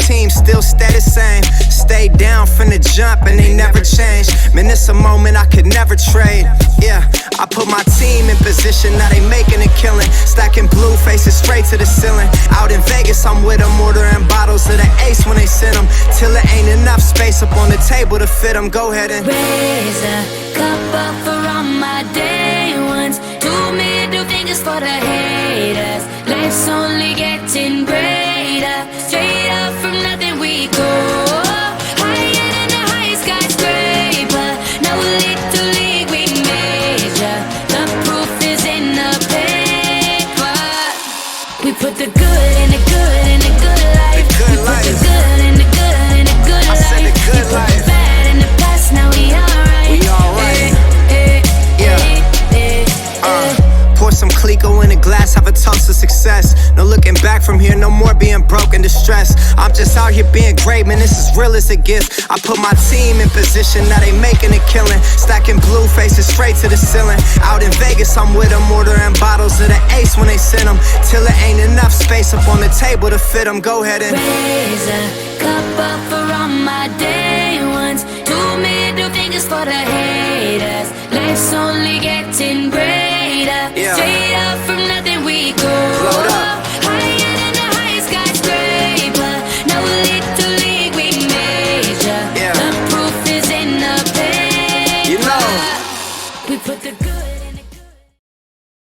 team still stay the same. Stay down from the jump and they never change. Man, it's a moment I could never trade. Yeah, I put my team in position, now they making a killing. Stacking blue faces straight to the ceiling. Out in Vegas, I'm with them, ordering bottles of the Ace when they send them. Till there ain't enough space up on the table to fit them. Go ahead and raise a cup up for all my day ones. 2 middle fingers for the haters. Life's only getting greater. Straight up from nothing we go. Higher than the highest skyscraper. No little league we major. The proof is in the paper. We put the good in the good in the good life. We put the good in the good in the good life. We put the bad in the past, now we alright. We alright. Pour some Clico in a glass, have a toast of success. No looking back from here, no more being broke and distressed. I'm just out here being great, man, this is real as it gets. I put my team in position, now they making a killing. Stacking blue faces straight to the ceiling. Out in Vegas, I'm with them, ordering bottles of the Ace when they send them. Till there ain't enough space up on the table to fit them. Go ahead and raise a cup up for all my day ones. 2 middle fingers for the haters. Life's only getting greater. Yeah. Straight up from nothing we go. Load up. Higher than the highest skyscraper. No little league we major. Yeah. The proof is in the paper. You know. We put the good